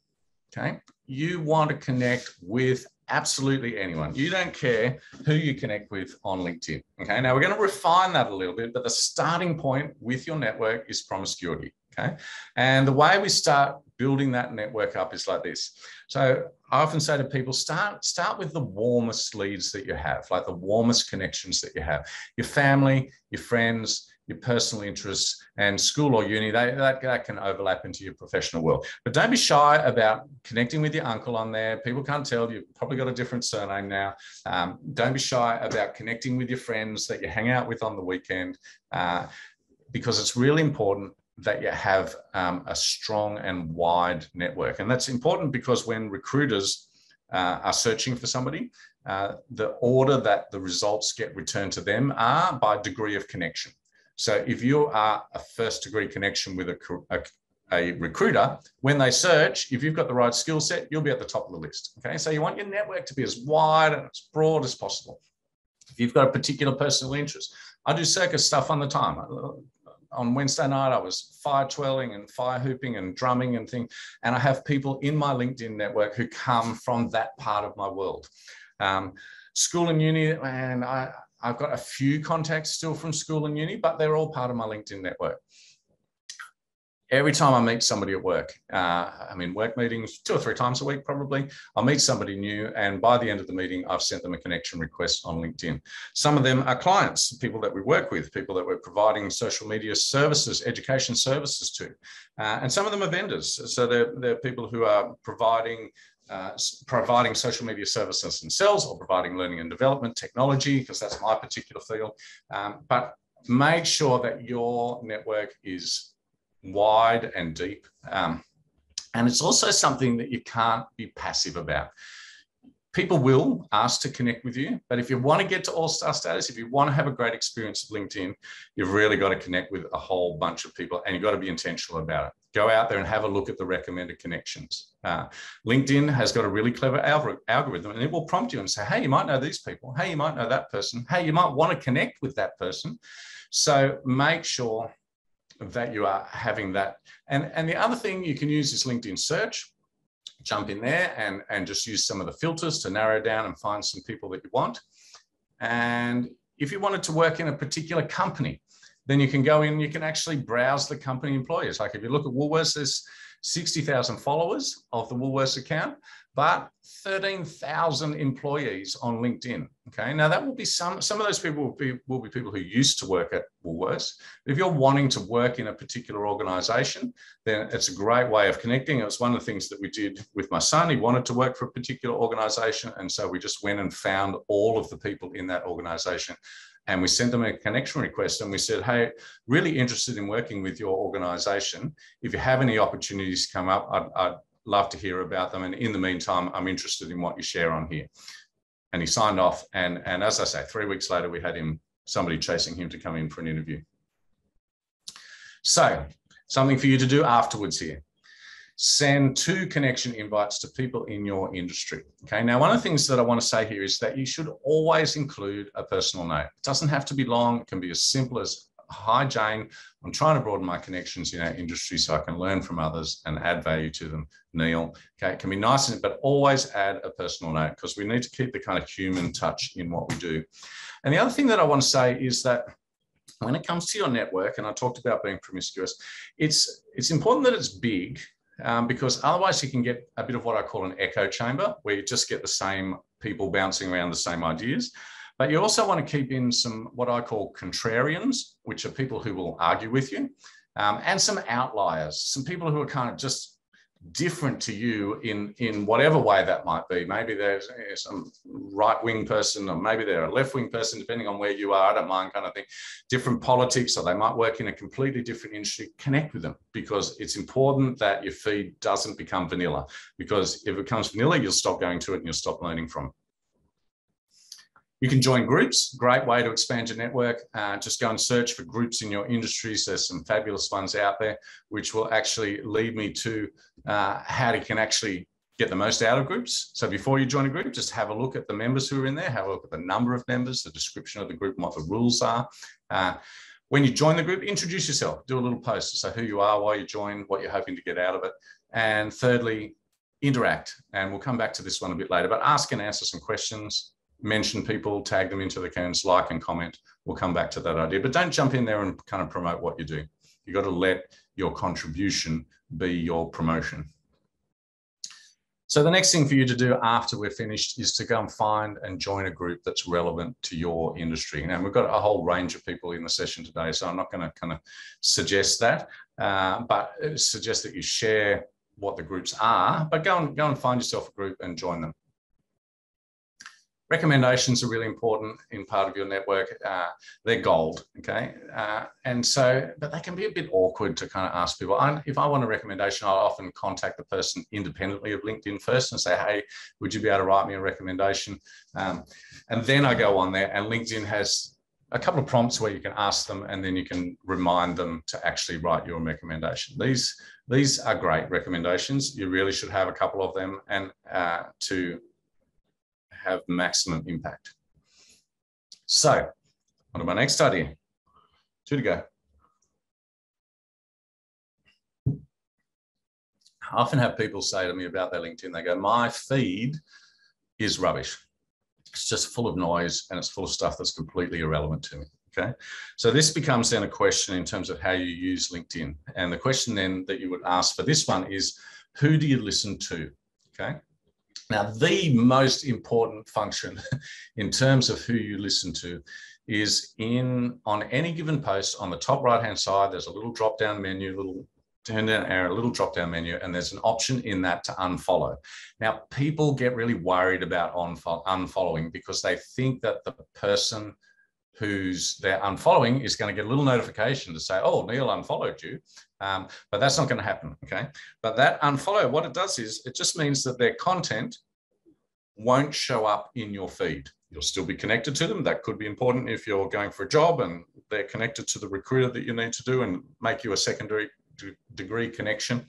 okay? You want to connect with absolutely anyone. You don't care who you connect with on LinkedIn, okay? Now, we're going to refine that a little bit, but the starting point with your network is promiscuity, okay? And the way we start building that network up is like this. So I often say to people, start with the warmest leads that you have, like the warmest connections that you have. Your family, your friends, your personal interests, and school or uni, that can overlap into your professional world. But don't be shy about connecting with your uncle on there. People can't tell, you've probably got a different surname now. Don't be shy about connecting with your friends that you hang out with on the weekend, because it's really important that you have a strong and wide network. And that's important because when recruiters are searching for somebody, the order that the results get returned to them are by degree of connection. So if you are a first degree connection with a recruiter, when they search, if you've got the right skill set, you'll be at the top of the list. Okay, so you want your network to be as wide and as broad as possible. If you've got a particular personal interest, I do circus stuff on the time. On Wednesday night, I was fire twirling and fire hooping and drumming and things. And I have people in my LinkedIn network who come from that part of my world. School and uni, and I've got a few contacts still from school and uni, but they're all part of my LinkedIn network. Every time I meet somebody at work, I'm in work meetings 2 or 3 times a week, probably. I'll meet somebody new, and by the end of the meeting, I've sent them a connection request on LinkedIn. Some of them are clients, people that we work with, people that we're providing social media services, education services to. And some of them are vendors. So they're people who are providing social media services themselves, or providing learning and development technology, because that's my particular field. But make sure that your network is wide and deep. And it's also something that you can't be passive about. People will ask to connect with you, but if you want to get to all-star status, if you want to have a great experience of LinkedIn, you've really got to connect with a whole bunch of people, and you've got to be intentional about it. Go out there and have a look at the recommended connections. LinkedIn has got a really clever algorithm, and it will prompt you and say, hey, you might know these people. Hey, you might know that person. Hey, you might want to connect with that person. So make sure that you are having that. And the other thing you can use is LinkedIn search. Jump in there and just use some of the filters to narrow down and find some people that you want. And if you wanted to work in a particular company, then you can go in, you can actually browse the company employees. Like if you look at Woolworths, there's 60,000 followers of the Woolworths account, but 13,000 employees on LinkedIn. Okay, now that will be some of those people will be people who used to work at Woolworths. But if you're wanting to work in a particular organization, then it's a great way of connecting. It was one of the things that we did with my son. He wanted to work for a particular organization, and so we just went and found all of the people in that organization. And we sent them a connection request, and we said, hey, really interested in working with your organization. If you have any opportunities come up, I'd love to hear about them. And in the meantime, I'm interested in what you share on here. And he signed off. And as I say, 3 weeks later, we had somebody chasing him to come in for an interview. So something for you to do afterwards here. Send 2 connection invites to people in your industry. Okay, now one of the things that I want to say here is that you should always include a personal note. It doesn't have to be long. It can be as simple as, hi, Jane, I'm trying to broaden my connections in our industry so I can learn from others and add value to them. Neil, okay, it can be nice, but always add a personal note, because we need to keep the kind of human touch in what we do. And the other thing that I want to say is that when it comes to your network, and I talked about being promiscuous, it's important that it's big, because otherwise you can get a bit of what I call an echo chamber, where you just get the same people bouncing around the same ideas. But you also want to keep in some what I call contrarians, which are people who will argue with you, and some outliers, some people who are kind of just different to you in whatever way that might be. Maybe there's some right-wing person, or maybe they're a left-wing person, depending on where you are, I don't mind, kind of thing. Different politics, or they might work in a completely different industry. Connect with them, because it's important that your feed doesn't become vanilla, because if it becomes vanilla, you'll stop going to it and you'll stop learning from it. You can join groups, great way to expand your network. Just go and search for groups in your industries. There's some fabulous ones out there, which will actually lead me to how you can actually get the most out of groups. So before you join a group, just have a look at the members who are in there, have a look at the number of members, the description of the group, and what the rules are. When you join the group, introduce yourself, do a little post to say who you are, why you joined, what you're hoping to get out of it. And thirdly, interact. And we'll come back to this one a bit later, but ask and answer some questions. Mention people, tag them into the accounts, like and comment. We'll come back to that idea, but don't jump in there and kind of promote what you do. You've got to let your contribution be your promotion. So the next thing for you to do after we're finished is to go and find and join a group that's relevant to your industry. Now, we've got a whole range of people in the session today, so I'm not going to kind of suggest that, but suggest that you share what the groups are, but go and find yourself a group and join them. Recommendations are really important in part of your network. They're gold, okay? But they can be a bit awkward to kind of ask people. If I want a recommendation, I'll often contact the person independently of LinkedIn first and say, hey, would you be able to write me a recommendation? And then I go on there, and LinkedIn has a couple of prompts where you can ask them, and then you can remind them to actually write your recommendation. These are great recommendations. You really should have a couple of them, and to have maximum impact. So, on to my next study. 2 to go. I often have people say to me about their LinkedIn, they go, my feed is rubbish. It's just full of noise and it's full of stuff that's completely irrelevant to me. Okay, so this becomes then a question in terms of how you use LinkedIn. And the question then that you would ask for this one is, who do you listen to? Okay. Now, the most important function in terms of who you listen to is on any given post on the top right-hand side, there's a little drop-down menu, little turn-down arrow, little drop-down menu, and there's an option in that to unfollow. Now, people get really worried about unfollowing because they think that the person who's they're unfollowing is going to get a little notification to say, oh, Neil unfollowed you. But that's not going to happen, okay? But that unfollow, what it does is it just means that their content won't show up in your feed. You'll still be connected to them. That could be important if you're going for a job and they're connected to the recruiter that you need to do and make you a secondary degree connection.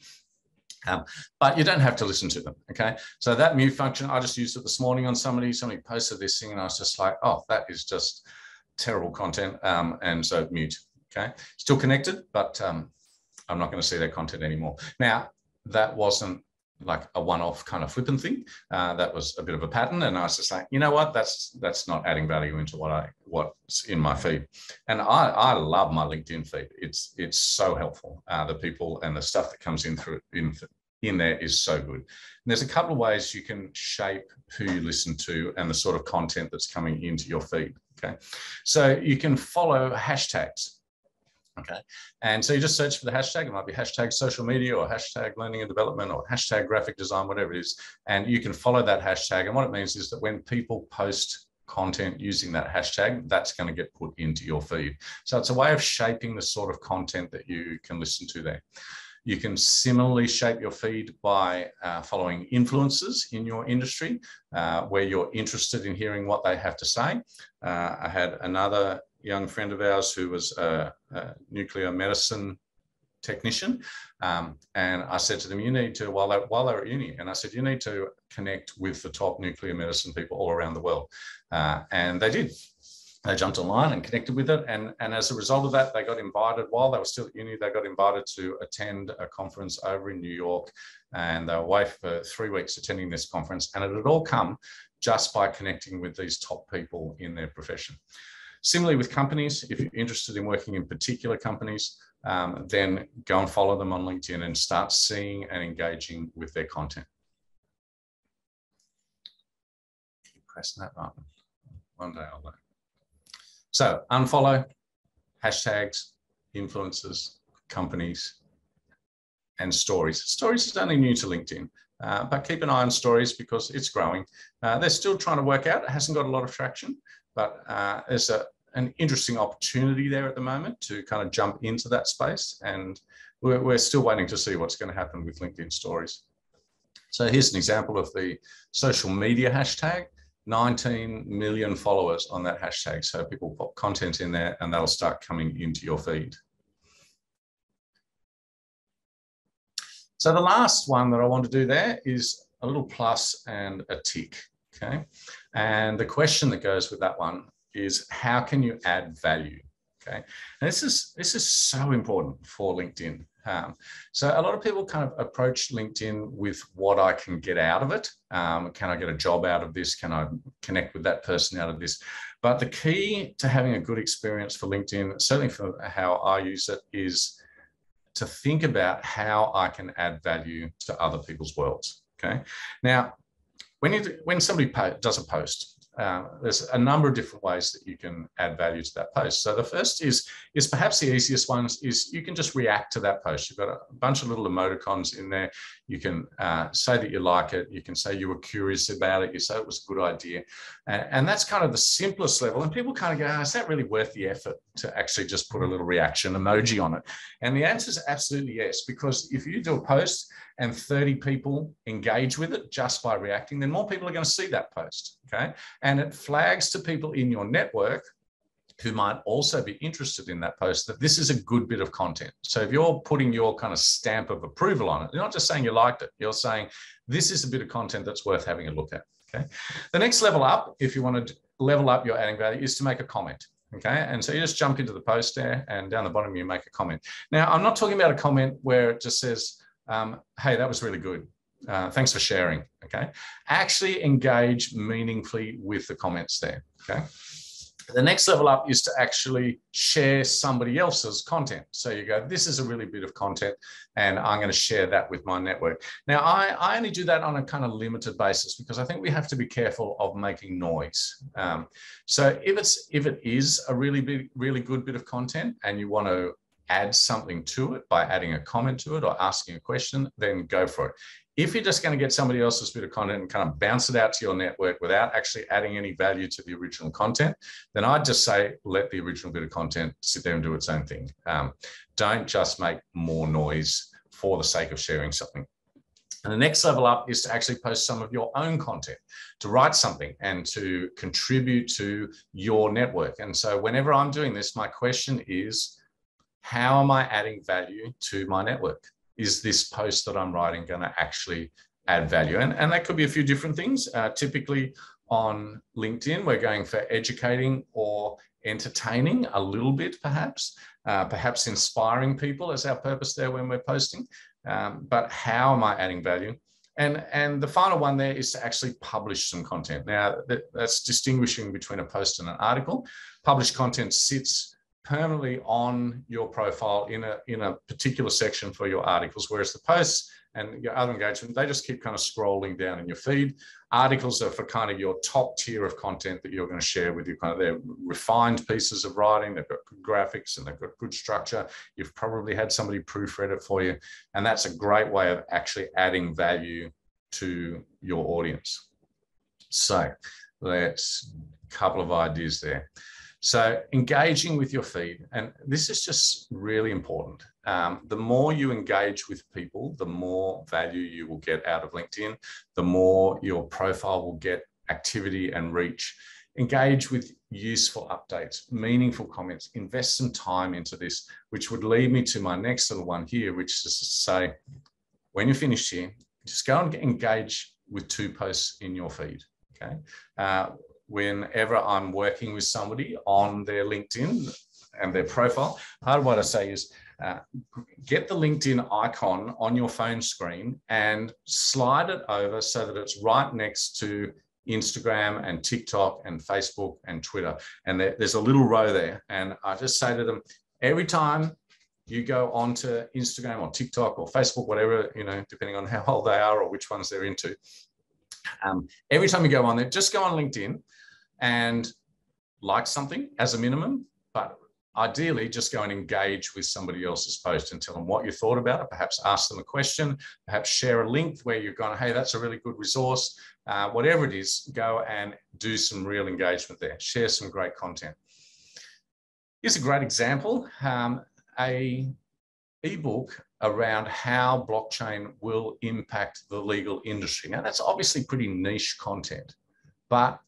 But you don't have to listen to them, okay? So that mute function, I just used it this morning on somebody posted this thing and I was just like, oh, that is just terrible content. And so mute, okay? Still connected, but I'm not going to see their content anymore. Now, that wasn't like a one-off kind of flippant thing. That was a bit of a pattern. And I was just like, you know what, that's not adding value into what's in my feed. And I love my LinkedIn feed. It's so helpful. The people and the stuff that comes in there is so good. And there's a couple of ways you can shape who you listen to and the sort of content that's coming into your feed, okay? So you can follow hashtags. Okay, and so you just search for the hashtag. It might be hashtag social media or hashtag learning and development or hashtag graphic design, whatever it is. And you can follow that hashtag. And what it means is that when people post content using that hashtag, that's going to get put into your feed. So it's a way of shaping the sort of content that you can listen to there. You can similarly shape your feed by following influencers in your industry where you're interested in hearing what they have to say. I had another young friend of ours who was a nuclear medicine technician. And I said to them, you need to, while they were at uni, and I said, you need to connect with the top nuclear medicine people all around the world. And they did. They jumped online and connected with it. And as a result of that, they got invited, while they were still at uni, they got invited to attend a conference over in New York. And they were away for 3 weeks attending this conference. And it had all come just by connecting with these top people in their profession. Similarly with companies, if you're interested in working in particular companies, then go and follow them on LinkedIn and start seeing and engaging with their content. Keep pressing that button. One day I'll learn. So unfollow, hashtags, influencers, companies, and stories. Stories is only new to LinkedIn, but keep an eye on stories because it's growing. They're still trying to work out. It hasn't got a lot of traction, but there's an interesting opportunity there at the moment to kind of jump into that space. And we're still waiting to see what's going to happen with LinkedIn stories. So here's an example of the social media hashtag. 19 million followers on that hashtag. So people put content in there and that'll start coming into your feed. So the last one that I want to do there is a little plus and a tick, okay? And the question that goes with that one is, how can you add value, okay? And this is so important for LinkedIn. So a lot of people kind of approach LinkedIn with what I can get out of it. Can I get a job out of this? Can I connect with that person out of this? But the key to having a good experience for LinkedIn, certainly for how I use it, is to think about how I can add value to other people's worlds. Okay. Now, when somebody does a post, there's a number of different ways that you can add value to that post. So the first is perhaps the easiest one is you can just react to that post. You've got a bunch of little emoticons in there. You can say that you like it. You can say you were curious about it. You say it was a good idea. And that's kind of the simplest level. And people kind of go, oh, is that really worth the effort to actually just put a little reaction emoji on it? And the answer is absolutely yes, because if you do a post and 30 people engage with it just by reacting, then more people are going to see that post, okay? And it flags to people in your network who might also be interested in that post that this is a good bit of content. So if you're putting your kind of stamp of approval on it, you're not just saying you liked it, you're saying this is a bit of content that's worth having a look at, okay? The next level up, if you want to level up your adding value, is to make a comment. Okay, and so you just jump into the post there, and down the bottom you make a comment. Now, I'm not talking about a comment where it just says, hey, that was really good. Thanks for sharing, okay? Actually engage meaningfully with the comments there, okay? The next level up is to actually share somebody else's content. So you go, this is a really bit of content, and I'm going to share that with my network. Now, I only do that on a kind of limited basis because I think we have to be careful of making noise. So if it is a really good bit of content and you want to add something to it by adding a comment to it or asking a question, then go for it. If you're just going to get somebody else's bit of content and kind of bounce it out to your network without actually adding any value to the original content, then I'd just say, let the original bit of content sit there and do its own thing. Don't just make more noise for the sake of sharing something. And the next level up is to actually post some of your own content, to write something and to contribute to your network. And so whenever I'm doing this, my question is, how am I adding value to my network? Is this post that I'm writing going to actually add value? And that could be a few different things. Typically on LinkedIn, we're going for educating or entertaining a little bit, perhaps inspiring people as our purpose there when we're posting. But how am I adding value? And the final one there is to actually publish some content. Now, that's distinguishing between a post and an article. Published content sits permanently on your profile in a particular section for your articles, whereas the posts and your other engagement, they just keep kind of scrolling down in your feed. Articles are for kind of your top tier of content that you're going to share with you. Kind of they're refined pieces of writing. They've got good graphics and they've got good structure. You've probably had somebody proofread it for you. And that's a great way of actually adding value to your audience. So let's a couple of ideas there. So engaging with your feed, and this is just really important. The more you engage with people, the more value you will get out of LinkedIn, the more your profile will get activity and reach. Engage with useful updates, meaningful comments, invest some time into this, which would lead me to my next little one here, which is to say, when you're finished here, just go and engage with 2 posts in your feed, okay? Whenever I'm working with somebody on their LinkedIn and their profile, part of what I say is get the LinkedIn icon on your phone screen and slide it over so that it's right next to Instagram and TikTok and Facebook and Twitter. And there's a little row there. And I just say to them, every time you go onto Instagram or TikTok or Facebook, whatever, you know, depending on how old they are or which ones they're into, every time you go on there, just go on LinkedIn and like something as a minimum, but ideally just go and engage with somebody else's post and tell them what you thought about it. Perhaps ask them a question, perhaps share a link where you're going, hey, that's a really good resource. Whatever it is, go and do some real engagement there. Share some great content. Here's a great example, a ebook around how blockchain will impact the legal industry. Now, that's obviously pretty niche content, but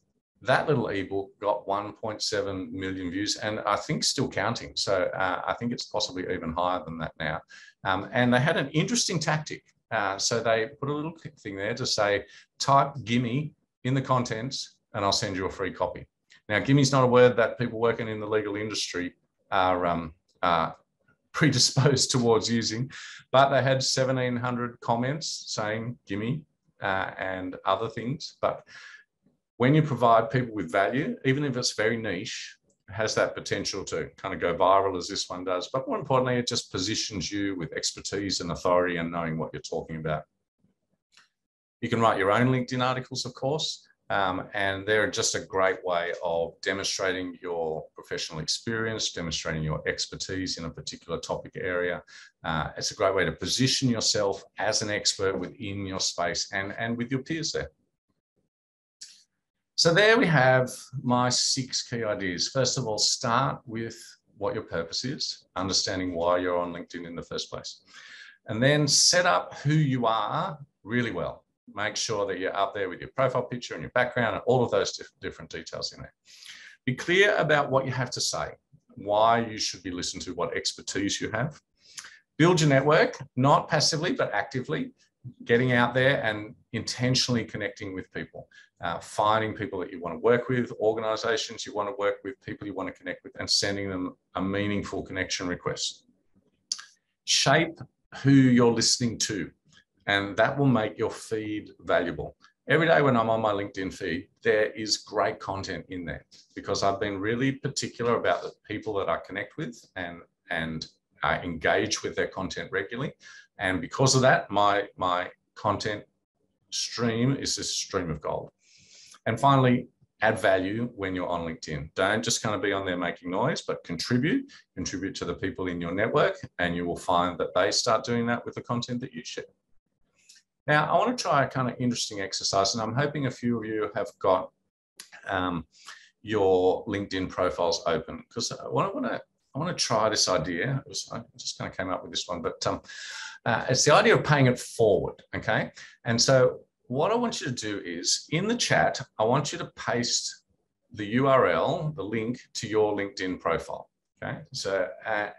that little ebook got 1.7 million views and I think still counting. So I think it's possibly even higher than that now. And they had an interesting tactic. So they put a little thing there to say, type gimme in the contents and I'll send you a free copy. Now, gimme's not a word that people working in the legal industry are predisposed towards using, but they had 1,700 comments saying gimme and other things. But when you provide people with value, even if it's very niche, has that potential to kind of go viral as this one does. But more importantly, it just positions you with expertise and authority and knowing what you're talking about. You can write your own LinkedIn articles, of course, and they're just a great way of demonstrating your professional experience, demonstrating your expertise in a particular topic area. It's a great way to position yourself as an expert within your space and with your peers there. So there we have my 6 key ideas. First of all, start with what your purpose is, understanding why you're on LinkedIn in the first place. And then set up who you are really well. Make sure that you're up there with your profile picture and your background and all of those different details in there. Be clear about what you have to say, why you should be listened to, what expertise you have. Build your network, not passively, but actively, getting out there and intentionally connecting with people, finding people that you want to work with, organizations you want to work with, people you want to connect with, and sending them a meaningful connection request. Shape who you're listening to, and that will make your feed valuable. Every day when I'm on my LinkedIn feed, there is great content in there because I've been really particular about the people that I connect with and I engage with their content regularly. And because of that, my content stream is a stream of gold. And finally, add value when you're on LinkedIn. Don't just kind of be on there making noise, but contribute to the people in your network, and you will find that they start doing that with the content that you share. Now, I want to try a kind of interesting exercise, and I'm hoping a few of you have got your LinkedIn profiles open, because I want to try this idea. I just kind of came up with this one, but it's the idea of paying it forward, okay? And so what I want you to do is, in the chat, I want you to paste the URL, the link to your LinkedIn profile, okay? So,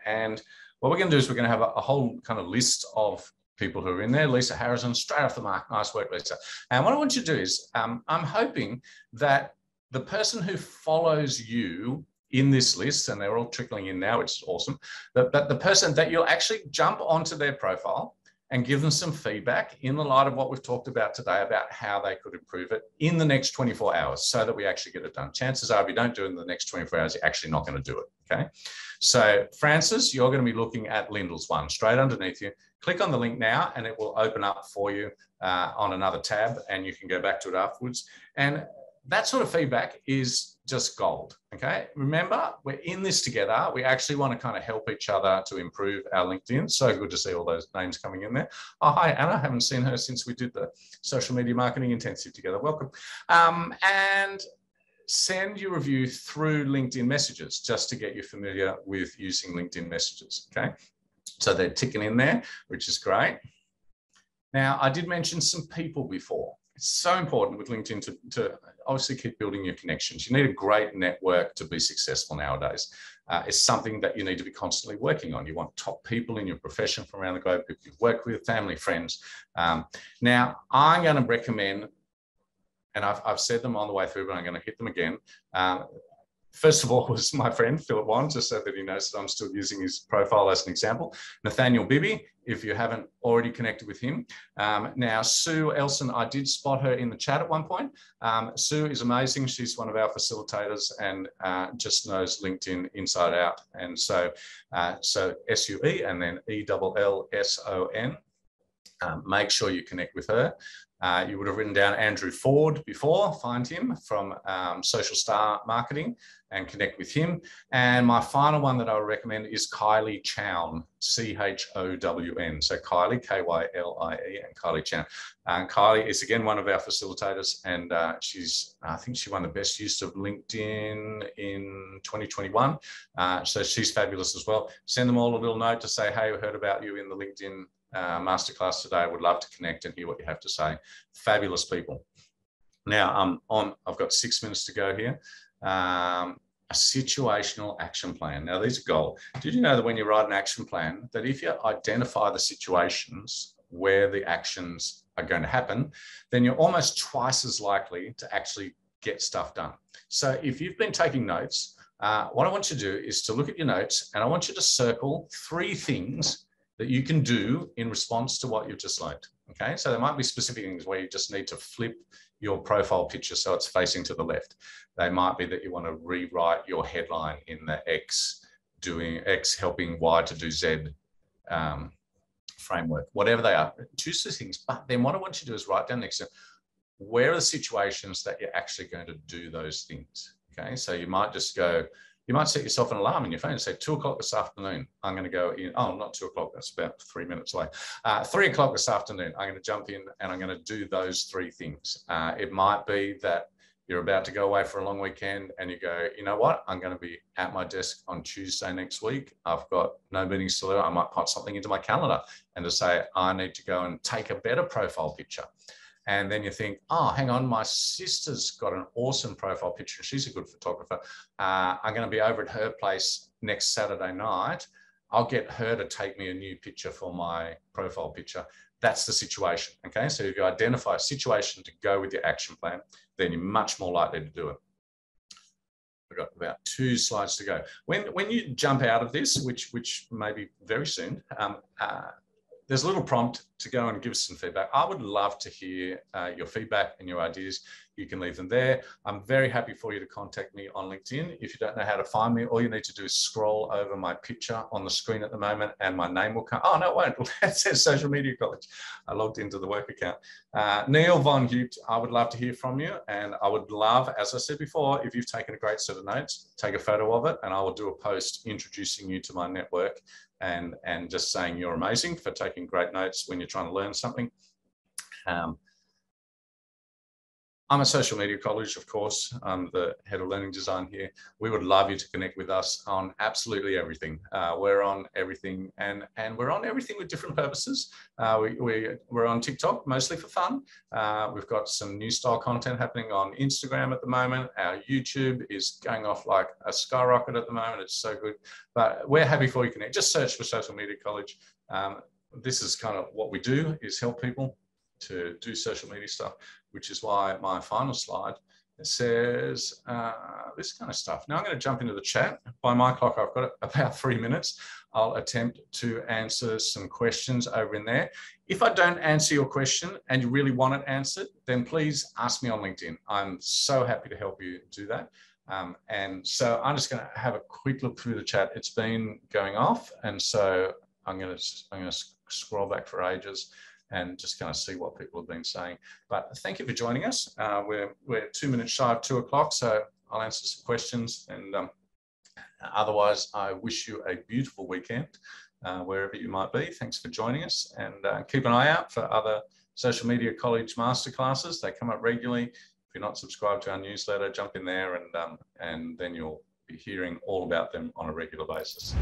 and what we're going to do is we're going to have a whole kind of list of people who are in there. Lisa Harrison, straight off the mark. Nice work, Lisa. And what I want you to do is, I'm hoping that the person who follows you in this list, and they're all trickling in now, which is awesome, that the person that you'll actually jump onto their profile and give them some feedback in the light of what we've talked about today about how they could improve it in the next 24 hours so that we actually get it done. Chances are if you don't do it in the next 24 hours, you're actually not going to do it, okay? So Francis, you're going to be looking at Lyndall's one straight underneath you. Click on the link now and it will open up for you on another tab, and you can go back to it afterwards. And that sort of feedback is just gold, okay? Remember, we're in this together. We actually want to kind of help each other to improve our LinkedIn. So good to see all those names coming in there. Oh, hi, Anna. I haven't seen her since we did the social media marketing intensive together. Welcome. And send your review through LinkedIn messages just to get you familiar with using LinkedIn messages, okay? So they're ticking in there, which is great. Now, I did mention some people before. It's so important with LinkedIn to obviously keep building your connections. You need a great network to be successful nowadays. It's something that you need to be constantly working on. You want top people in your profession from around the globe, people you work with, family, friends. Now, I'm going to recommend, and I've said them on the way through, but I'm going to hit them again. First of all was my friend, Philip Wan, just so that he knows that I'm still using his profile as an example. Nathaniel Bibby, if you haven't already connected with him. Now, Sue Elson, I did spot her in the chat at one point. Sue is amazing. She's one of our facilitators and just knows LinkedIn inside out. And so, SUE and then ELLSON. Make sure you connect with her. You would have written down Andrew Ford before. Find him from Social Star Marketing and connect with him. And my final one that I would recommend is Kylie Chown, C-H-O-W-N. So Kylie, K-Y-L-I-E, and Kylie Chown. Kylie is, again, one of our facilitators, and I think she won the best use of LinkedIn in 2021. So she's fabulous as well. Send them all a little note to say, hey, we heard about you in the LinkedIn Masterclass today. I would love to connect and hear what you have to say. Fabulous people. Now, I've got 6 minutes to go here. A situational action plan. Now, these are gold. Did you know that when you write an action plan, that if you identify the situations where the actions are going to happen, then you're almost twice as likely to actually get stuff done. So if you've been taking notes, what I want you to do is to look at your notes, and I want you to circle 3 things that you can do in response to what you've just learned. Okay, so there might be specific things where you just need to flip your profile picture so it's facing to the left. They might be that you want to rewrite your headline in the X helping Y to do Z framework, whatever they are. Choose the things, but then what I want you to do is write down next to where are the situations that you're actually going to do those things. Okay, so you might just go, you might set yourself an alarm in your phone and say 2 o'clock this afternoon, I'm going to go in. Oh, not 2 o'clock. That's about 3 minutes away. 3 o'clock this afternoon, I'm going to jump in and I'm going to do those 3 things. It might be that you're about to go away for a long weekend and you go, you know what? I'm going to be at my desk on Tuesday next week. I've got no meetings to do. I might put something into my calendar and to say, I need to go and take a better profile picture. And then you think, oh, hang on, my sister's got an awesome profile picture. She's a good photographer. I'm going to be over at her place next Saturday night. I'll get her to take me a new picture for my profile picture. That's the situation, okay? So if you identify a situation to go with your action plan, then you're much more likely to do it. We've got about 2 slides to go. When you jump out of this, which may be very soon, there's a little prompt to go and give us some feedback. I would love to hear your feedback and your ideas. You can leave them there. I'm very happy for you to contact me on LinkedIn. If you don't know how to find me, all you need to do is scroll over my picture on the screen at the moment and my name will come. Oh, no, it won't. It says Social Media College. I logged into the work account. Neil Von Hute, I would love to hear from you. And I would love, as I said before, if you've taken a great set of notes, take a photo of it and I will do a post introducing you to my network and just saying you're amazing for taking great notes when you're trying to learn something. I'm at Social Media College, of course. I'm the head of learning design here. We would love you to connect with us on absolutely everything. We're on everything and we're on everything with different purposes. We're on TikTok, mostly for fun. We've got some new style content happening on Instagram at the moment. Our YouTube is going off like a skyrocket at the moment. It's so good, but we're happy for you to connect. Just search for Social Media College. This is kind of what we do, is help people to do social media stuff, which is why my final slide, it says this kind of stuff. Now I'm going to jump into the chat. By my clock, I've got about 3 minutes. I'll attempt to answer some questions over in there. If I don't answer your question and you really want it answered, then please ask me on LinkedIn. I'm so happy to help you do that. And so I'm just going to have a quick look through the chat. It's been going off. And so I'm going to scroll back for ages and just kind of see what people have been saying. But thank you for joining us. We're 2 minutes shy of 2 o'clock, so I'll answer some questions. And otherwise, I wish you a beautiful weekend, wherever you might be. Thanks for joining us, and keep an eye out for other Social Media College masterclasses. They come up regularly. If you're not subscribed to our newsletter, jump in there, and then you'll be hearing all about them on a regular basis.